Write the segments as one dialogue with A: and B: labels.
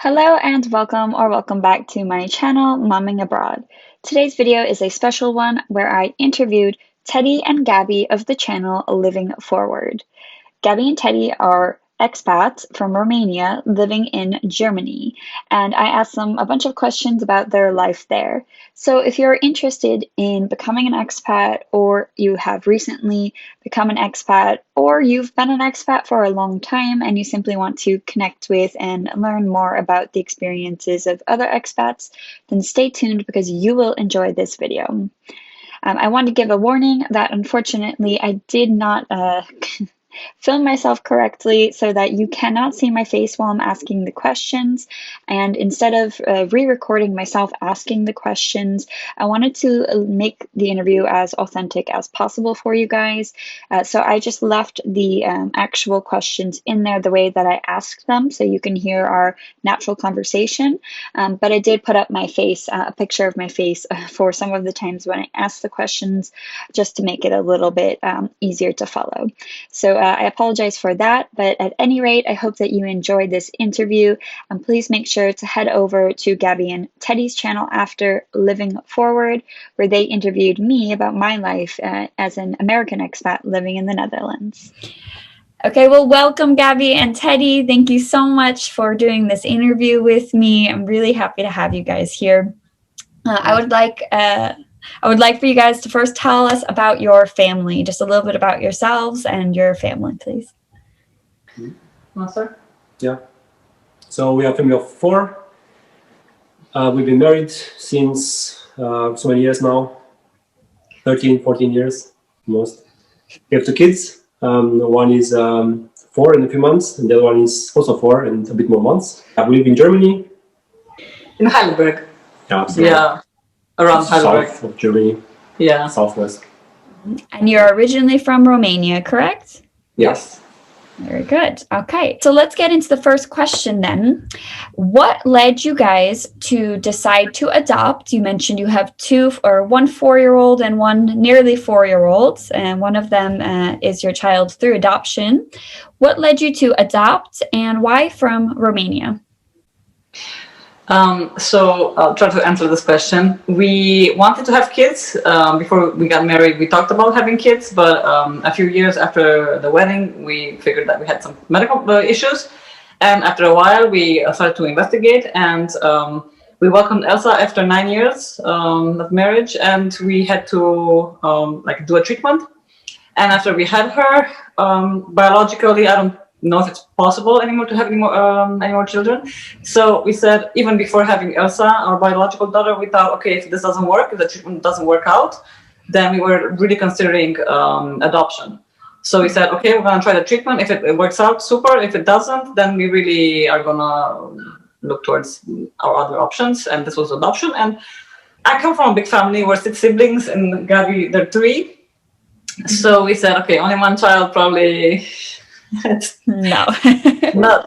A: Hello and welcome back to my channel, Momming Abroad. Today's video is a special one where I interviewed Teddy and Gabi of the channel Living Forward. Gabi and Teddy are expats from Romania living in Germany, and I asked them a bunch of questions about their life there. So if you're interested in becoming an expat, or you have recently become an expat, or you've been an expat for a long time and you simply want to connect with and learn more about the experiences of other expats, then stay tuned because you will enjoy this video. I want to give a warning that unfortunately I did not film myself correctly so that you cannot see my face while I'm asking the questions. And instead of re-recording myself asking the questions, I wanted to make the interview as authentic as possible for you guys. So I just left the actual questions in there the way that I asked them so you can hear our natural conversation. But I did put up my face, a picture of my face for some of the times when I asked the questions, just to make it a little bit easier to follow. So I apologize for that, but at any rate, I hope that you enjoyed this interview, and please make sure to head over to Gabi and Teddy's channel after Living Forward, where they interviewed me about my life as an American expat living in the Netherlands. Okay, well, welcome Gabi and Teddy. Thank you so much for doing this interview with me. I'm really happy to have you guys here. I would like for you guys to first tell us about your family, just a little bit about yourselves and your family, please.
B: Master? Yeah. So we are a family of four. We've been married since so many years now, 13, 14 years, most. We have two kids. One is 4 in a few months, and the other one is also 4 and a bit more months. We live in Germany.
C: In Heidelberg.
B: Yeah.
C: Around Heidelberg.
B: South of Germany.
C: Yeah.
B: Southwest.
A: And you're originally from Romania, correct?
B: Yes.
A: Very good. Okay, so let's get into the first question then. What led you guys to decide to adopt? You mentioned you have one 4-year-old and one nearly 4-year-old, and one of them is your child through adoption. What led you to adopt, and why from Romania?
C: So I'll try to answer this question. We wanted to have kids before we got married. We talked about having kids, but a few years after the wedding, we figured that we had some medical issues. And after a while, we started to investigate, and we welcomed Elsa after 9 years of marriage, and we had to do a treatment. And after we had her, biologically, I don't know if it's possible anymore to have any more children. So we said, even before having Elsa, our biological daughter, we thought, okay, if this doesn't work, if the treatment doesn't work out, then we were really considering adoption. So we said, okay, we're gonna try the treatment. If it works out, super. If it doesn't, then we really are gonna look towards our other options, and this was adoption. And I come from a big family. We're 6 siblings, and Gabi, there are 3. So we said, okay, only one child, probably.
A: No.
C: No.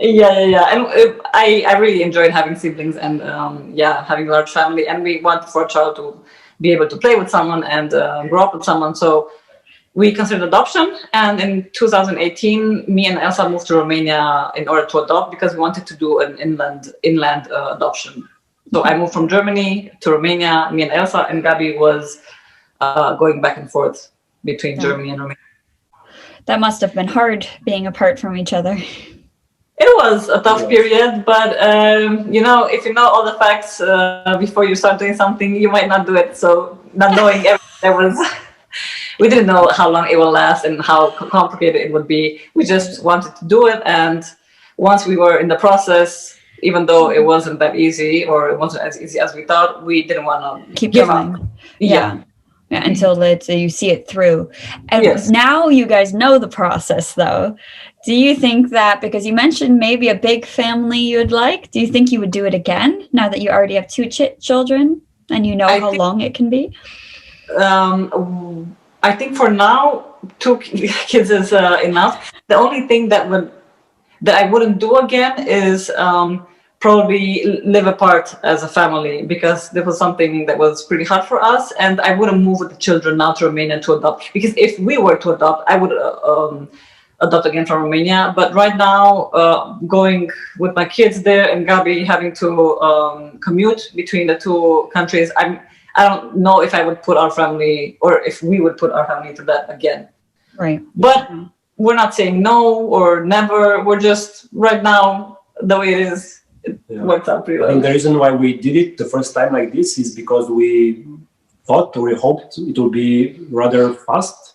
C: Yeah. And I really enjoyed having siblings and having a large family. And we wanted for a child to be able to play with someone and grow up with someone. So we considered adoption. And in 2018, me and Elsa moved to Romania in order to adopt, because we wanted to do an inland adoption. So I moved from Germany to Romania. Me and Elsa, and Gabi was going back and forth between Germany and Romania.
A: That must have been hard, being apart from each other.
C: It was a tough period, but if you know all the facts before you start doing something, you might not do it. So not knowing everything, we didn't know how long it will last and how complicated it would be. We just wanted to do it, and once we were in the process, even though it wasn't that easy, or it wasn't as easy as we thought, we didn't want to
A: keep
C: give
A: going.
C: up.
A: Yeah, until you see it through. And
C: yes.
A: Now you guys know the process, though. Do you think that, because you mentioned maybe a big family you would like, do you think you would do it again now that you already have 2 children and you know how long it can be?
C: I think for now, 2 kids is enough. The only thing that I wouldn't do again is probably live apart as a family, because this was something that was pretty hard for us, and I wouldn't move with the children now to Romania to adopt, because if we were to adopt, I would adopt again from Romania. But right now, going with my kids there and Gabi having to commute between the two countries, I don't know if I would put our family, or if we would put our family through that again.
A: Right.
C: But we're not saying no or never. We're just right now the way it is. It works out pretty well.
B: I think the reason why we did it the first time like this is because we thought, or we hoped it would be rather fast.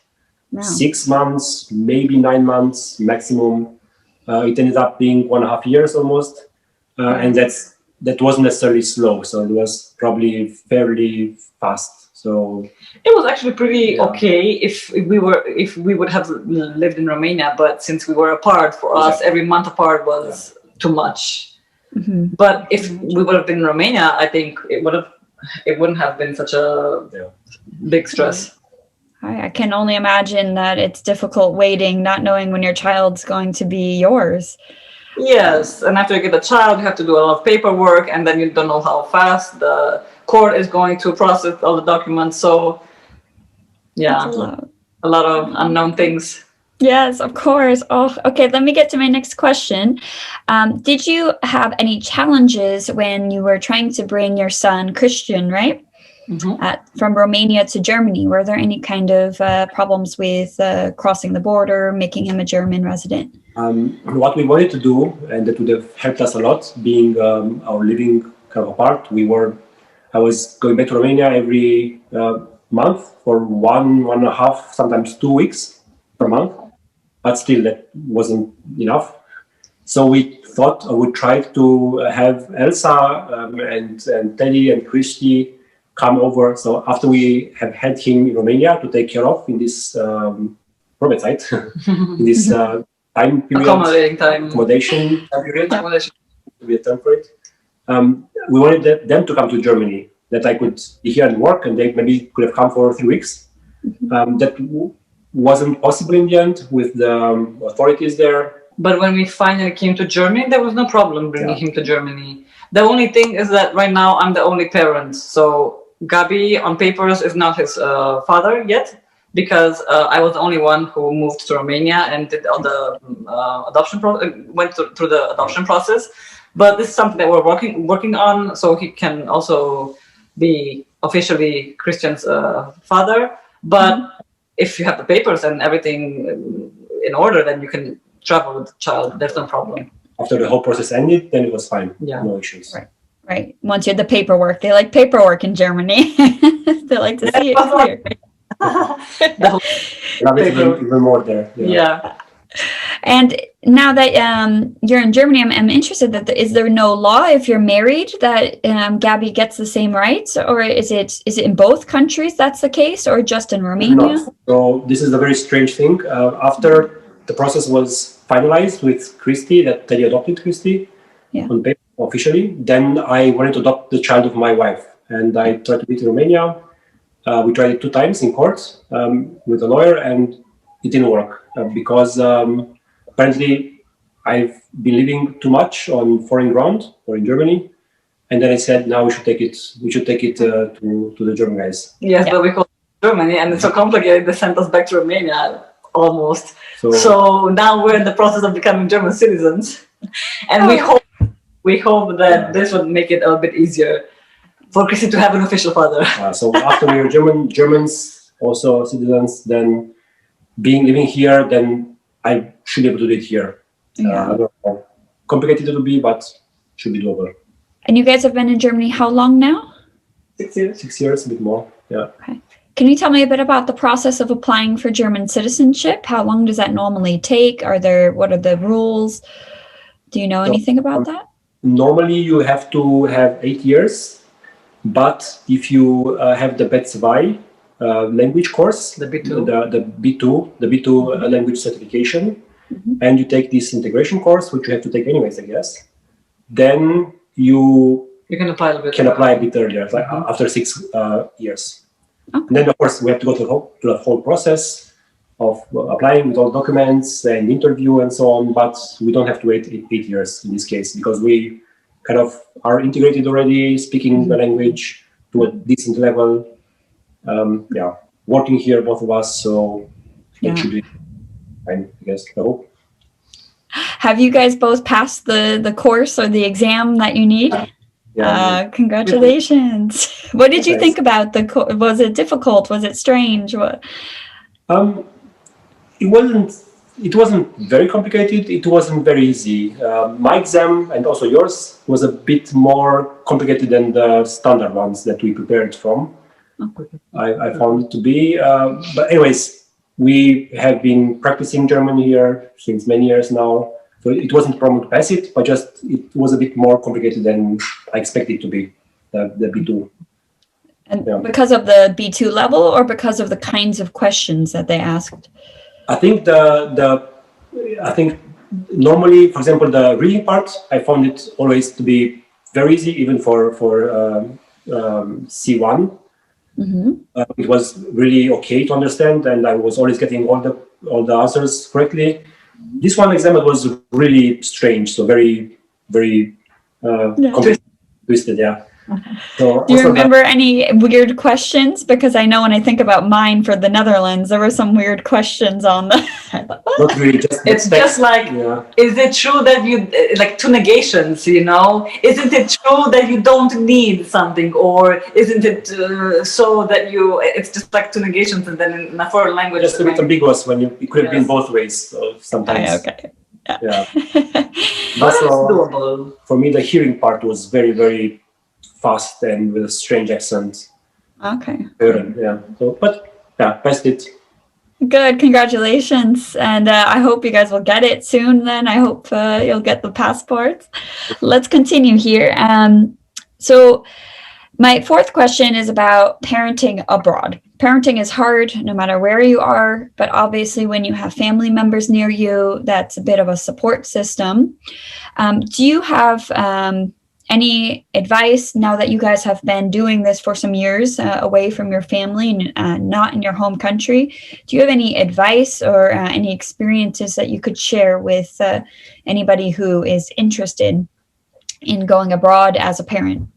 A: Wow.
B: 6 months, maybe 9 months maximum. It ended up being 1.5 years almost, and that wasn't necessarily slow. So it was probably fairly fast. So
C: it was actually pretty okay if we would have lived in Romania, but since we were apart, for us every month apart was too much.
A: Mm-hmm.
C: But if we would have been in Romania, I think it wouldn't have been such a big stress.
A: I can only imagine that it's difficult waiting, not knowing when your child's going to be yours.
C: Yes, and after you get a child, you have to do a lot of paperwork, and then you don't know how fast the court is going to process all the documents. So, yeah, a lot of unknown things.
A: Yes, of course. Oh, okay. Let me get to my next question. Did you have any challenges when you were trying to bring your son, Christian, right? Mm-hmm. From Romania to Germany? Were there any kind of problems with crossing the border, making him a German resident?
B: What we wanted to do, and that would have helped us a lot, being our living kind of apart, I was going back to Romania every month for 1.5, sometimes 2 weeks per month, but still that wasn't enough. So we thought I would try to have Elsa and Teddy and Christy come over. So after we have had him in Romania to take care of in this private site, in this time period, accommodation time period, to be a term for it. We wanted them to come to Germany, that I could be here and work, and they maybe could have come for 3 weeks. That wasn't possible in the end with the authorities there.
C: But when we finally came to Germany, there was no problem bringing him to Germany. The only thing is that right now I'm the only parent. So Gabi on papers is not his father yet, because I was the only one who moved to Romania and did all the went through the adoption process. But this is something that we're working on, so he can also be officially Christian's father. But if you have the papers and everything in order, then you can travel with the child. There's no problem.
B: After the whole process ended, then it was fine.
C: Yeah.
B: No issues.
A: Right. Once you had the paperwork, they like paperwork in Germany. They like to see it clear.
B: Even more there.
C: Yeah.
A: And now that you're in Germany, I'm interested that is there no law if you're married that Gabi gets the same rights, or is it in both countries that's the case, or just in Romania?
B: No. So this is a very strange thing. After the process was finalized with Christy, that Teddy adopted Christy on paper officially, then I wanted to adopt the child of my wife, and I tried to do it in Romania. We tried it 2 times in court with a lawyer, and it didn't work because apparently I've been living too much on foreign ground or in Germany, and then I said, now we should take it to the German guys.
C: Yes, but we call it Germany, and it's so complicated. They sent us back to Romania almost. So now we're in the process of becoming German citizens, and we hope that this would make it a bit easier for Christy to have an official father.
B: So after we are Germans, also citizens, then living here, then I should be able to do it here. I don't know how complicated it will be, but should be doable.
A: And you guys have been in Germany how long now?
B: 6 years. 6 years, a bit more. Yeah.
A: Okay. Can you tell me a bit about the process of applying for German citizenship? How long does that normally take? What are the rules? Do you know anything about that?
B: Normally, you have to have 8 years, but if you have the B2 language course, the B2 language certification, and you take this integration course, which you have to take anyways, I guess, then you
C: can apply
B: a bit earlier, like after 6 years. Okay. And then, of course, we have to go to the whole process of applying with all documents and interview and so on, but we don't have to wait 8 years in this case, because we kind of are integrated already, speaking the language to a decent level. Working here, both of us, so it should be I guess. I hope.
A: Have you guys both passed the course or the exam that you need?
B: Yeah.
A: Congratulations. What did you
B: Thanks.
A: think about the course? Was it difficult? Was it strange? What?
B: It wasn't very complicated. It wasn't very easy. My exam and also yours was a bit more complicated than the standard ones that we prepared from. I found it to be. But anyways, we have been practicing German here since many years now. So it wasn't a problem to pass it, but just it was a bit more complicated than I expected it to be, the B2.
A: And because of the B2 level or because of the kinds of questions that they asked?
B: I think I think normally, for example, the reading part, I found it always to be very easy, even for C1.
A: Mm-hmm.
B: It was really okay to understand, and I was always getting all the answers correctly. This one exam was really strange, so very twisted, yeah. So
A: do you remember any weird questions? Because I know when I think about mine for the Netherlands, there were some weird questions on the.
B: Not really,
C: it's just like, is it true that you like two negations? You know, isn't it true that you don't need something, or isn't it so that you? It's just like two negations, and then in a foreign language,
B: just a bit ambiguous when it could have been both ways. So sometimes,
A: okay.
B: Yeah.
C: But it's doable.
B: For me, the hearing part was very fast and with a strange accent.
A: Okay.
B: Yeah. So, but yeah, passed it.
A: Good, congratulations, and I hope you guys will get it soon. Then I hope you'll get the passports. Let's continue here. So my fourth question is about parenting abroad. Parenting is hard no matter where you are, but obviously when you have family members near you, that's a bit of a support system. Do you have any advice now that you guys have been doing this for some years away from your family and not in your home country? Do you have any advice or any experiences that you could share with anybody who is interested in going abroad as a parent?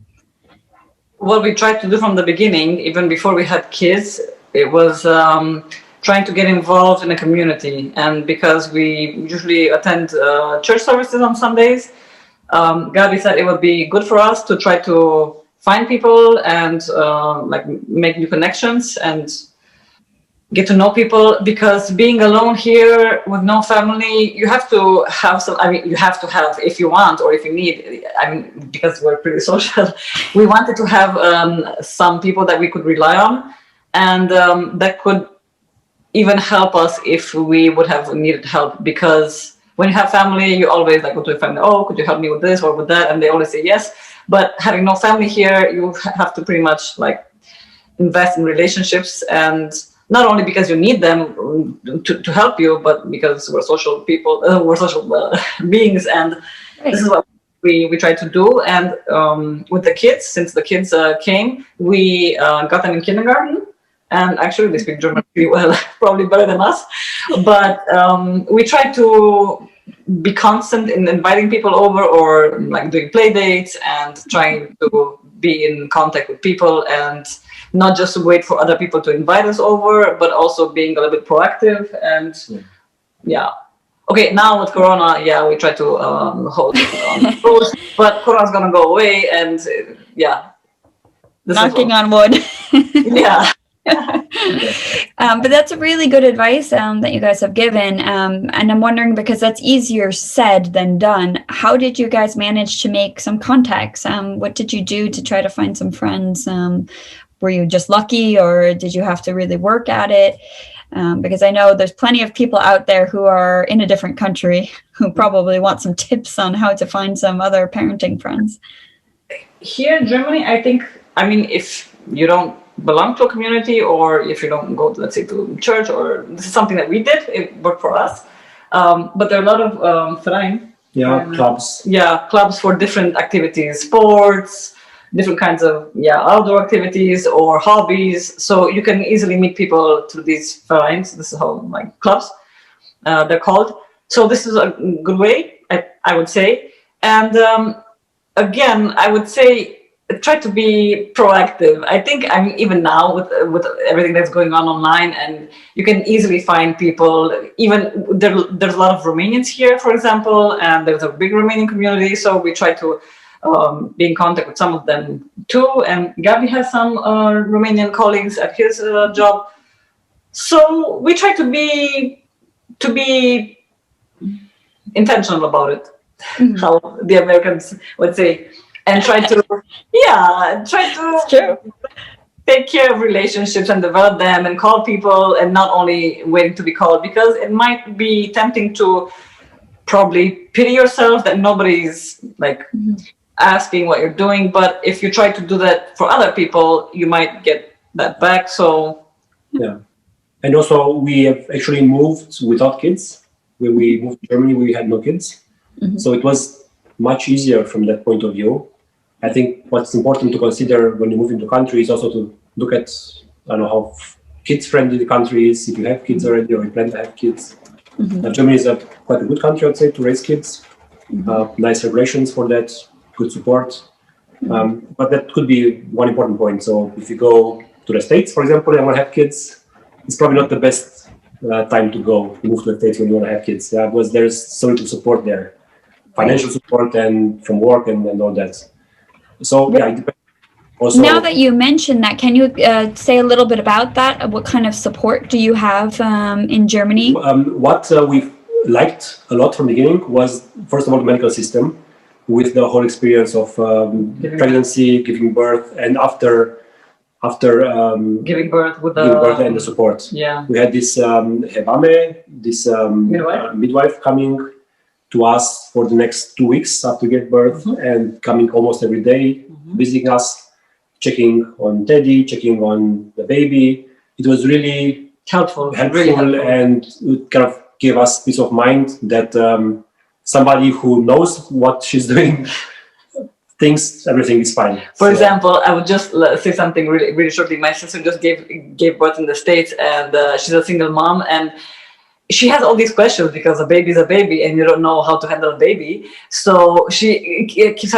C: What we tried to do from the beginning, even before we had kids, it was trying to get involved in a community. And because we usually attend church services on Sundays, Gabi said it would be good for us to try to find people and like make new connections and get to know people, because being alone here with no family, you have to have some, I mean, you have to have, if you want or if you need, I mean, because we're pretty social, we wanted to have some people that we could rely on, and that could even help us if we would have needed help, because when you have family, you always like go to your family, oh, could you help me with this or with that? And they always say yes. But having no family here, you have to pretty much like invest in relationships, and not only because you need them to help you, but because we're social people, we're social beings, and this is what we try to do. And with the kids, since the kids came, we got them in kindergarten. And actually, they speak German pretty well, probably better than us. But we try to be constant in inviting people over, or like doing play dates and trying to be in contact with people, and not just wait for other people to invite us over, but also being a little bit proactive. And yeah. Okay, now with Corona, yeah, we try to hold it on close, but Corona's gonna go away, and yeah.
A: Knocking on wood.
C: Yeah.
A: But that's a really good advice that you guys have given, and I'm wondering, because that's easier said than done, how did you guys manage to make some contacts? What did you do to try to find some friends? Were you just lucky, or did you have to really work at it? Because I know there's plenty of people out there who are in a different country who probably want some tips on how to find some other parenting friends.
C: Here in Germany, I think, I mean, if you don't belong to a community, or if you don't go, let's say, to church, or this is something that we did, it worked for us. But there are a lot of Verein.
B: Yeah, clubs.
C: Yeah, clubs for different activities, sports, different kinds of outdoor activities or hobbies. So you can easily meet people through these Vereins. This is how, like, clubs they're called. So this is a good way, I would say. And again, I would say try to be proactive. I think even now with everything that's going on online, and you can easily find people. Even there's a lot of Romanians here, for example, and there's a big Romanian community. So we try to be in contact with some of them too. And Gabi has some Romanian colleagues at his job. So we try to be intentional about it. How the Americans would say. And try to take care of relationships and develop them and call people, and not only waiting to be called, because it might be tempting to probably pity yourself that nobody's like asking what you're doing. But if you try to do that for other people, you might get that back. So
B: yeah. And also we have actually moved without kids. When we moved to Germany, we had no kids. So it was much easier from that point of view. I think what's important to consider when you move into a country is also to look at, I don't know, how kids-friendly the country is, if you have kids already or you plan to have kids. Germany is quite a good country, I'd say, to raise kids. Nice regulations for that, good support. But that could be one important point. So if you go to the States, for example, and want to have kids, it's probably not the best time to move to the States when you want to have kids. Because there's so little support there. Financial support and from work and all that. So yeah, it depends. Also,
A: now that you mentioned that, can you say a little bit about that? What kind of support do you have in Germany?
B: What we liked a lot from the beginning was, first of all, the medical system, with the whole experience of pregnancy, giving birth, and after
C: giving birth
B: and the support.
C: Yeah,
B: we had this Hebame, this midwife coming to us for the next 2 weeks after give birth, and coming almost every day, visiting us, checking on Teddy, checking on the baby. It was really helpful. And it kind of gave us peace of mind that somebody who knows what she's doing thinks everything is fine.
C: For example, I would just say something really, really shortly. My sister just gave birth in the States, and she's a single mom, and she has all these questions because a baby is a baby and you don't know how to handle a baby. So she keeps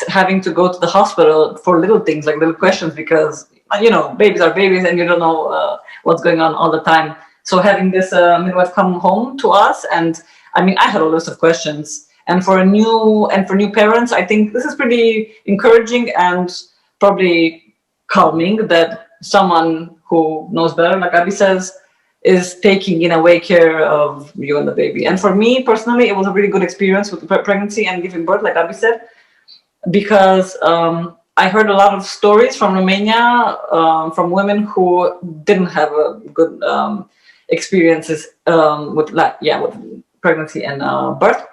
C: having to go to the hospital for little things, like little questions, because, you know, babies are babies and you don't know what's going on all the time. So having this midwife come home to us, and I mean, I had a list of questions. And for new parents, I think this is pretty encouraging and probably calming that someone who knows better, like Gabi says, is taking in a way care of you and the baby. And for me personally, it was a really good experience with pregnancy and giving birth, like Gabi said, because I heard a lot of stories from Romania from women who didn't have a good experiences with pregnancy and birth.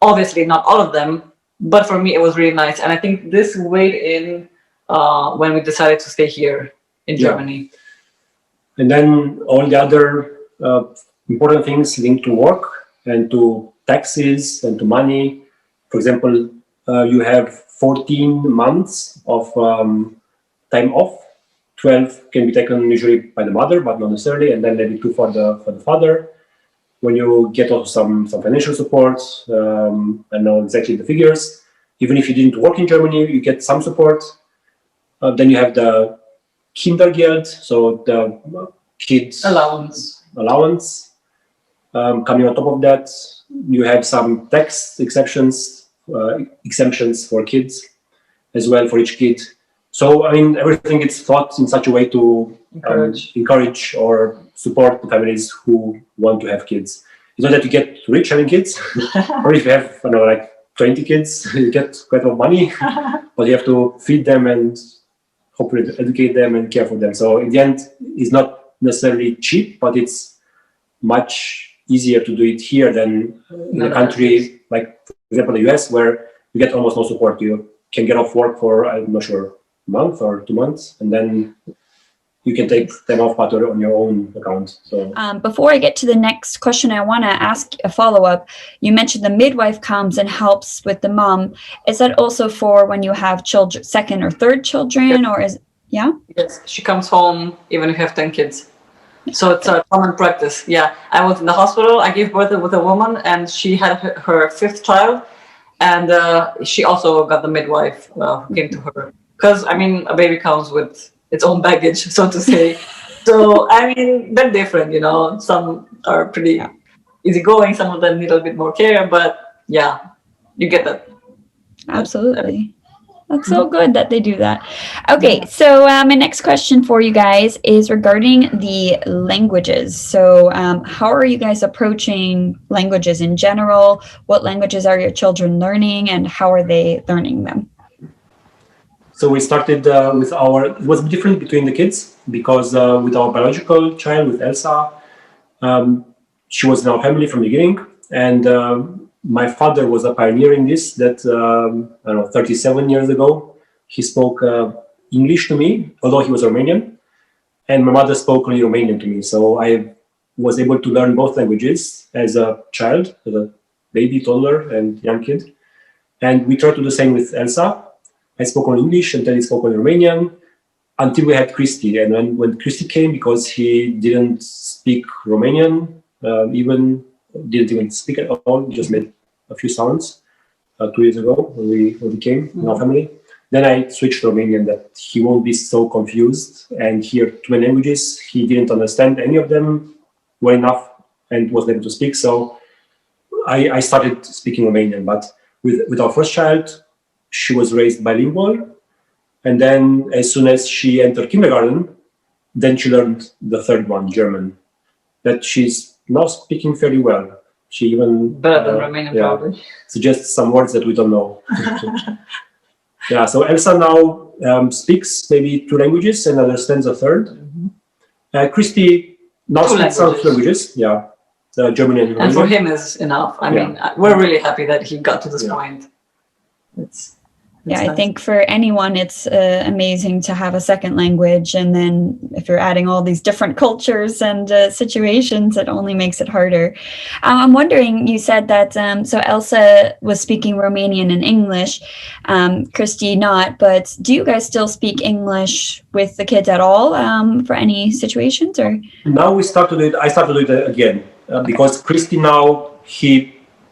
C: Obviously, not all of them, but for me, it was really nice. And I think this weighed in when we decided to stay here in Germany.
B: And then all the other important things linked to work and to taxes and to money. For example, you have 14 months of time off. 12 can be taken usually by the mother, but not necessarily, and then maybe 2 for the father. When you get also some financial support, I know exactly the figures. Even if you didn't work in Germany, you get some support. Then you have the Kindergeld, so the kids allowance. Coming on top of that, you have some tax exemptions for kids as well for each kid. So I mean, everything is thought in such a way to encourage or support the families who want to have kids. It's not that you get rich having kids, or if you have, I don't know, like 20 kids, you get quite a lot of money, but you have to feed them and hopefully educate them and care for them. So in the end, it's not necessarily cheap, but it's much easier to do it here than in a country like, for example, the US, where you get almost no support. You can get off work for, I'm not sure, a month or 2 months, and then you can take them off but on your own account. So
A: before I get to the next question, I want to ask a follow-up. You mentioned the midwife comes and helps with the mom. Is that also for when you have children, second or third children, or is Yes,
C: she comes home even if you have 10 kids. So it's a common practice. Yeah, I was in the hospital. I gave birth with a woman, and she had her 5th child. And she also got the midwife who came to her. Because, I mean, a baby comes with its own baggage, so to say. So, I mean, they're different, you know. Some are pretty easygoing, some of them need a bit more care, but yeah, you get that.
A: Absolutely. That's so good that they do that. Okay, so my next question for you guys is regarding the languages. So how are you guys approaching languages in general? What languages are your children learning and how are they learning them?
B: So we started with it was different between the kids because with our biological child, with Elsa, she was in our family from the beginning. And my father was a pioneer in this, that, I don't know, 37 years ago, he spoke English to me, although he was Romanian. And my mother spoke only Romanian to me. So I was able to learn both languages as a child, as a baby, toddler, and young kid. And we tried to do the same with Elsa. I spoke only English and Teddy spoke only Romanian until we had Christy. And when Christy came, because he didn't speak Romanian, didn't even speak at all, he just made a few sounds 2 years ago when we came in our family. Then I switched to Romanian, that he won't be so confused and hear too many languages. He didn't understand any of them well enough and wasn't able to speak. So I started speaking Romanian. But with our first child, she was raised bilingual. And then as soon as she entered kindergarten, then she learned the third one, German, that she's now speaking fairly well. She even
C: better than Romanian probably
B: suggests some words that we don't know. Yeah, so Elsa now speaks maybe 2 languages and understands a third. Christy now speaks some languages. Yeah, German and Romanian.
C: And for him is enough. I mean, we're really happy that he got to this point. It's nice.
A: I think for anyone, it's amazing to have a second language. And then if you're adding all these different cultures and situations, it only makes it harder. I'm wondering, you said that, so Elsa was speaking Romanian and English, Christy not, but do you guys still speak English with the kids at all for any situations? Or
B: now I started to do it again because Christy now, he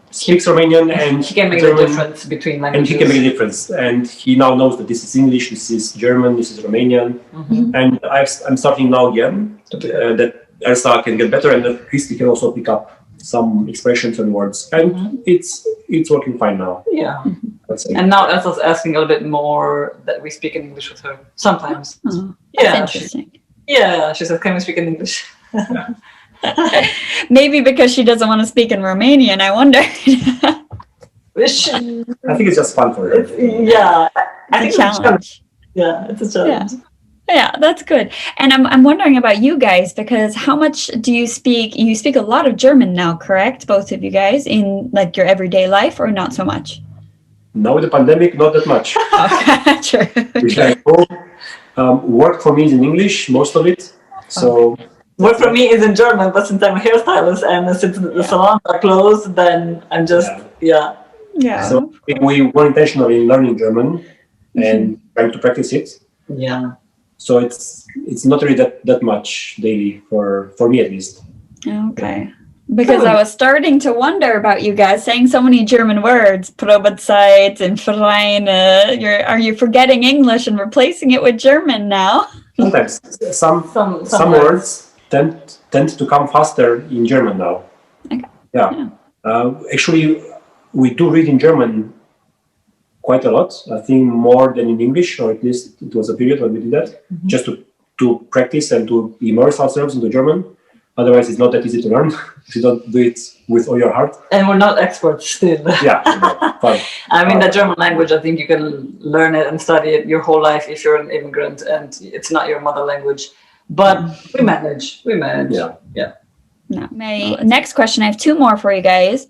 B: speaks Romanian and
C: he can make
B: German,
C: the difference between languages.
B: And he can make a difference. And he now knows that this is English, this is German, this is Romanian. And I'm starting now again that Elsa can get better and that Christy can also pick up some expressions and words. And it's working fine now.
C: Yeah. And now Elsa's asking a little bit more that we speak in English with her sometimes.
A: That's interesting.
C: She says, can we speak in English?
A: Maybe because she doesn't want to speak in Romanian, I wonder.
B: I think it's just fun for her.
C: I think
A: it's a challenge.
C: It's a challenge.
A: Yeah, that's good. And I'm wondering about you guys, because how much do you speak? You speak a lot of German now, correct? Both of you guys in like your everyday life, or not so much?
B: Now with the pandemic, not that much.
A: Okay, true.
B: Work for me is in English, most of it. So.
C: Work for me is in German, but since I'm a hairstylist and since the salons are closed, then I'm just,
B: So we were intentional in learning German and trying to practice it.
C: Yeah.
B: So it's not really that much daily for me at least.
A: Okay. Because I was starting to wonder about you guys saying so many German words, Probezeit and Vereine. Are you forgetting English and replacing it with German now?
B: Sometimes some words tend to come faster in German now.
A: Okay.
B: Yeah. Actually, we do read in German quite a lot. I think more than in English, or at least it was a period when we did that, just to practice and to immerse ourselves into German. Otherwise, it's not that easy to learn if you don't do it with all your heart.
C: And we're not experts still.
B: Fun.
C: I mean, the German language, I think you can learn it and study it your whole life if you're an immigrant and it's not your mother language. But we manage. Yeah.
A: No. My next question, I have 2 more for you guys.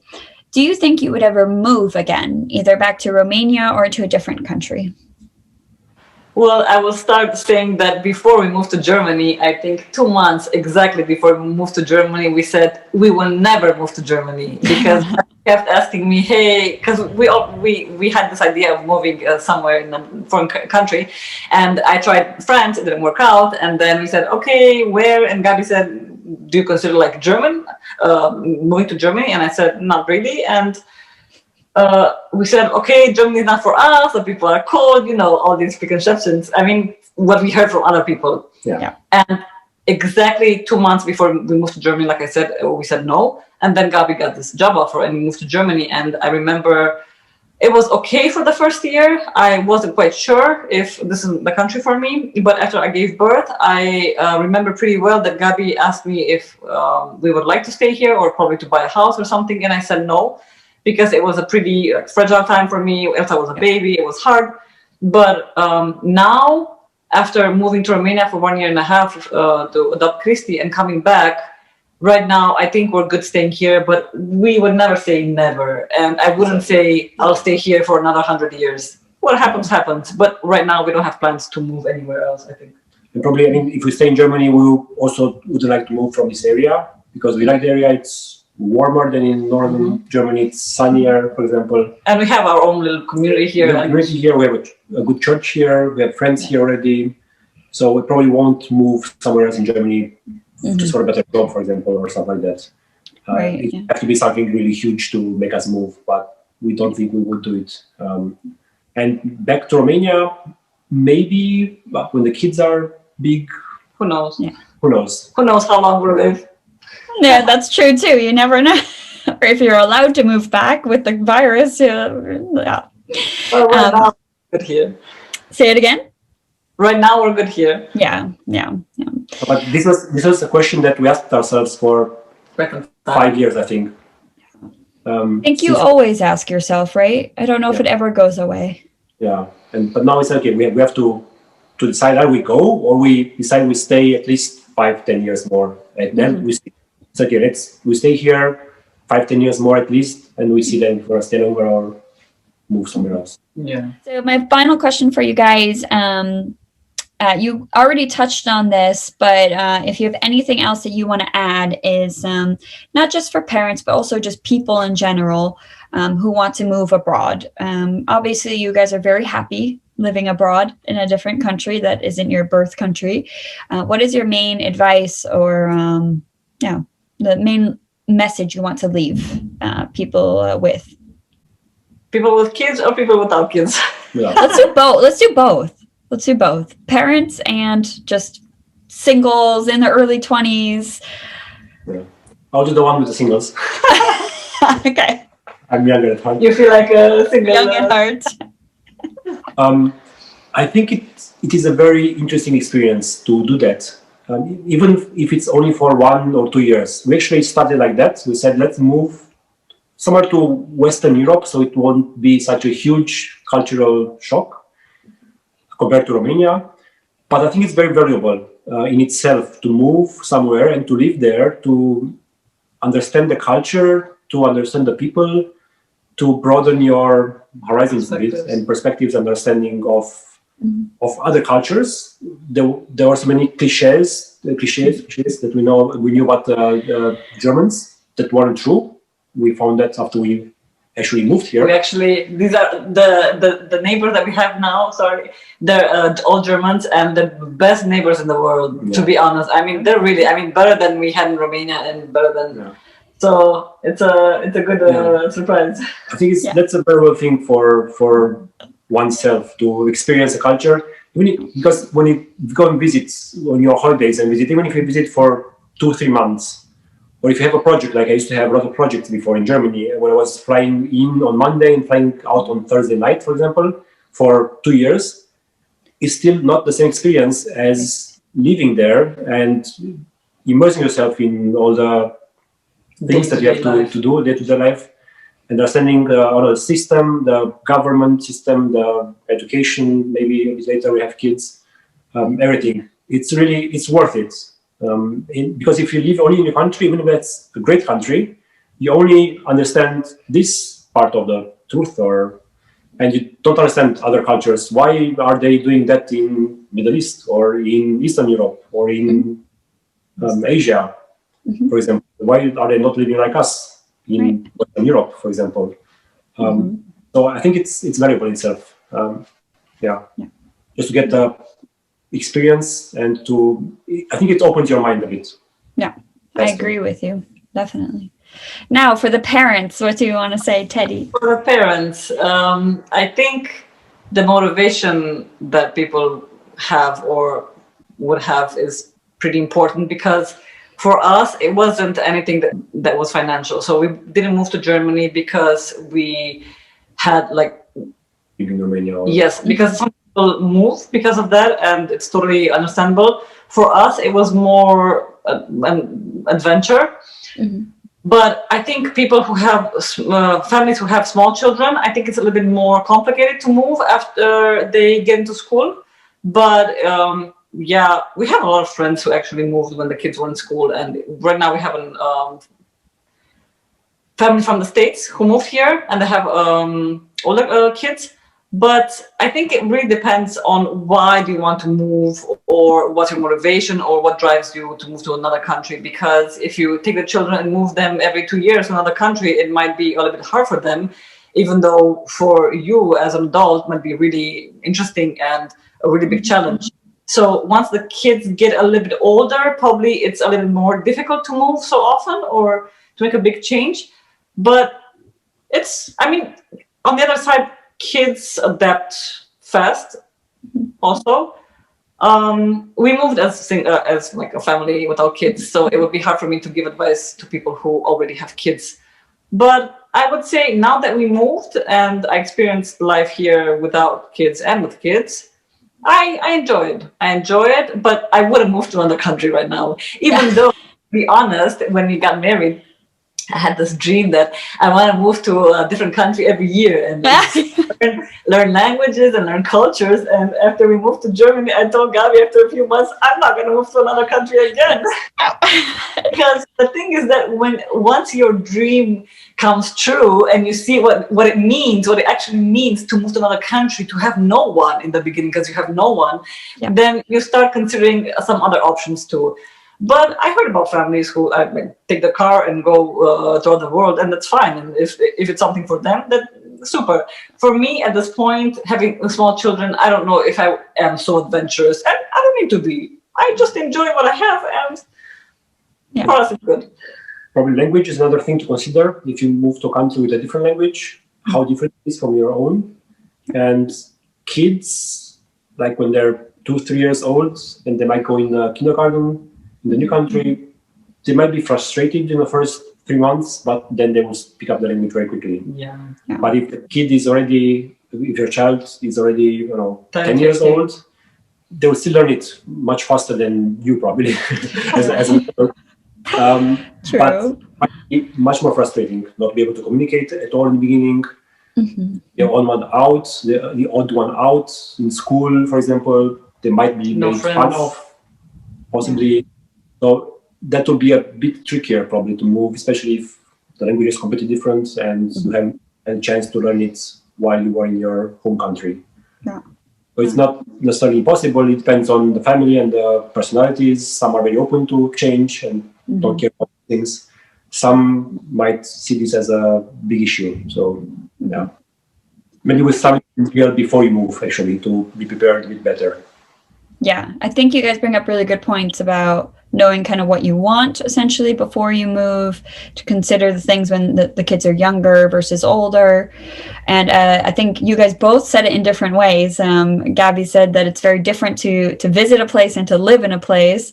A: Do you think you would ever move again, either back to Romania or to a different country?
C: Well, I will start saying that before we moved to Germany, I think 2 months exactly before we moved to Germany, we said we will never move to Germany because he kept asking me, hey, because we had this idea of moving somewhere in a foreign country, and I tried France, it didn't work out, and then we said, okay, where? And Gabi said, do you consider like German, moving to Germany? And I said, not really, and we said, okay, Germany is not for us, the people are cold, you know, all these preconceptions. I mean, what we heard from other people.
B: Yeah.
C: And exactly 2 months before we moved to Germany, like I said, we said no. And then Gabi got this job offer and we moved to Germany. And I remember it was okay for the first year. I wasn't quite sure if this is the country for me. But after I gave birth, I remember pretty well that Gabi asked me if we would like to stay here or probably to buy a house or something. And I said no, because it was a pretty fragile time for me. Elsa was a baby. It was hard. But now, after moving to Romania for 1.5 years to adopt Christy and coming back, right now, I think we're good staying here, but we would never say never. And I wouldn't say I'll stay here for another 100 years. What happens, happens. But right now, we don't have plans to move anywhere else, I think.
B: And probably, I mean, if we stay in Germany, we also would like to move from this area because we like the area. It's warmer than in northern Germany. It's sunnier, for example.
C: And we have our own little community here.
B: We have a community here. We have a good church here. We have friends here already. So we probably won't move somewhere else in Germany just for a better job, for example, or stuff like that. It have to be something really huge to make us move, but we don't think we would do it. And back to Romania, maybe when the kids are big.
C: Who knows?
A: Yeah.
B: Who knows?
C: Who knows how long we'll live?
A: Yeah, that's true too. You never know. Or if you're allowed to move back with the virus. Yeah.
C: Well, right now we're good here.
A: Say it again.
C: Right now we're good here.
A: Yeah.
B: But this was a question that we asked ourselves for 5 years, I think.
A: I think you always ask yourself, right? I don't know if it ever goes away.
B: Yeah, but now it's okay. We have to decide either we go or we decide we stay at least 5-10 years more, and then we see. It's okay. We stay here 5-10 years more at least, and we see then if we're stay over or move somewhere else.
C: Yeah.
A: So my final question for you guys. You already touched on this, but if you have anything else that you want to add is not just for parents, but also just people in general who want to move abroad. Obviously, you guys are very happy living abroad in a different country that isn't your birth country. What is your main advice or the main message you want to leave people with?
C: People with kids or people without kids?
B: Yeah.
A: Let's do both. Let's do both. Parents and just singles in the early 20s.
B: Yeah. I'll do the one with the singles.
A: Okay.
B: I'm younger at heart.
C: You feel like a single.
A: Young at heart.
B: I think it is a very interesting experience to do that. Even if it's only for 1 or 2 years. We actually started like that. We said, let's move somewhere to Western Europe so it won't be such a huge cultural shock compared to Romania. But I think it's very valuable in itself to move somewhere and to live there, to understand the culture, to understand the people, to broaden your horizons a bit and perspectives, understanding of other cultures. There were so many cliches that we knew about Germans that weren't true. We found that after we actually moved here.
C: These are the neighbors that we have now. Sorry, they're all Germans and the best neighbors in the world. Yeah. To be honest, I mean they're really, better than we had in Romania and better than. Yeah. So it's a good surprise.
B: I think that's a very well thing for oneself to experience a culture. Because when you go and visit on your holidays and visit, even if you visit for 2-3 months. Or if you have a project, like I used to have a lot of projects before in Germany, when I was flying in on Monday and flying out on Thursday night, for example, for 2 years, it's still not the same experience as living there and immersing yourself in all the things that you have to do day-to-day life, understanding all the system, the government system, the education, maybe a bit later we have kids, everything. It's worth it. Because if you live only in a country, even if that's a great country, you only understand this part of the truth, and you don't understand other cultures. Why are they doing that in Middle East or in Eastern Europe or in Asia, for example? Why are they not living like us in Western Europe, for example? So I think it's valuable in itself. Just to get the experience and I think it opens your mind a bit.
A: Yeah, I agree with you. Definitely. Now, for the parents, what do you want to say, Teddy?
C: For the parents, I think the motivation that people have or would have is pretty important, because for us, it wasn't anything that was financial. So we didn't move to Germany because we had like...
B: In Romania.
C: Yes, because some people move because of that, and it's totally understandable. For us, it was more an adventure.
A: Mm-hmm.
C: But I think people who have families who have small children, I think it's a little bit more complicated to move after they get into school. But yeah, we have a lot of friends who actually moved when the kids were in school, and right now we have a family from the States who moved here, and they have older kids. But I think it really depends on why do you want to move, or what's your motivation, or what drives you to move to another country. Because if you take the children and move them every 2 years to another country, it might be a little bit hard for them, even though for you as an adult it might be really interesting and a really big challenge. So once the kids get a little bit older, probably it's a little more difficult to move so often or to make a big change. But it's, I mean, on the other side, kids adapt fast also. We moved as like a family without kids, so it would be hard for me to give advice to people who already have kids. But I would say now that we moved and I experienced life here without kids and with kids, I enjoy it, but I wouldn't move to another country right now. Even though, to be honest, when we got married, I had this dream that I want to move to a different country every year and learn languages and learn cultures. And after we moved to Germany, I told Gabi after a few months, I'm not going to move to another country again. Because the thing is that once your dream comes true and you see what it means, what it actually means to move to another country, to have no one in the beginning because you have no one, then you start considering some other options too. But I heard about families who take the car and go to the world, and that's fine. And if it's something for them, that's super. For me, at this point, having small children, I don't know if I am so adventurous, and I don't need to be. I just enjoy what I have, and for us, it's good.
B: Probably language is another thing to consider. If you move to a country with a different language, how different it is from your own. And kids, like when they're 2-3 years old, and they might go in kindergarten in the new country, they might be frustrated in the first 3 months, but then they will pick up the language very quickly.
C: Yeah.
B: But if the kid is already, if your child is already, 10 years old, they will still learn it much faster than you probably as an adult.
A: True.
B: But it's much more frustrating not be able to communicate at all in the beginning.
A: Mm-hmm.
B: The odd one out, the odd one out in school, for example, they might be made fun of, possibly. Yeah. So that will be a bit trickier probably to move, especially if the language is completely different and you have a chance to learn it while you are in your home country.
A: Yeah.
B: So it's not necessarily impossible. It depends on the family and the personalities. Some are very open to change and don't care about things. Some might see this as a big issue. So yeah, maybe with some material before you move, actually, to be prepared a bit better.
A: Yeah, I think you guys bring up really good points about knowing kind of what you want essentially before you move, to consider the things when the kids are younger versus older. And I think you guys both said it in different ways. Gabi said that it's very different to visit a place and to live in a place.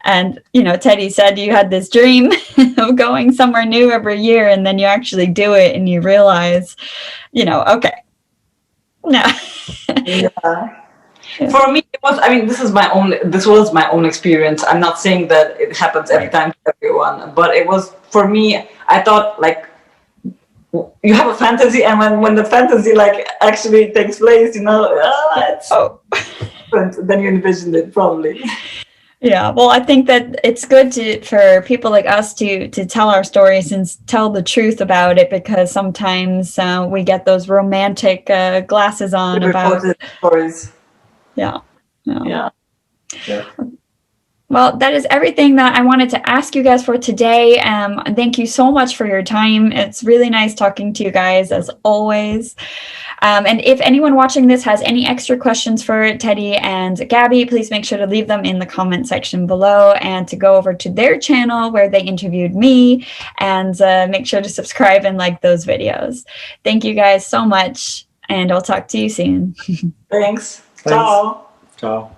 A: And, Teddy said you had this dream of going somewhere new every year, and then you actually do it and you realize, okay. No.
C: Yeah. For me, it was. I mean, this was my own experience. I'm not saying that it happens every time to everyone, but it was for me. I thought like you have a fantasy, and when the fantasy actually takes place, it's different than you envisioned it, probably.
A: Yeah, well, I think that it's good for people like us to tell our stories and tell the truth about it, because sometimes we get those romantic glasses on about
C: stories.
A: Yeah. Well, that is everything that I wanted to ask you guys for today. Thank you so much for your time. It's really nice talking to you guys, as always. And if anyone watching this has any extra questions for Teddy and Gabi, please make sure to leave them in the comment section below and to go over to their channel where they interviewed me, and make sure to subscribe and like those videos. Thank you guys so much, and I'll talk to you soon.
C: Thanks. Ciao.
B: Ciao.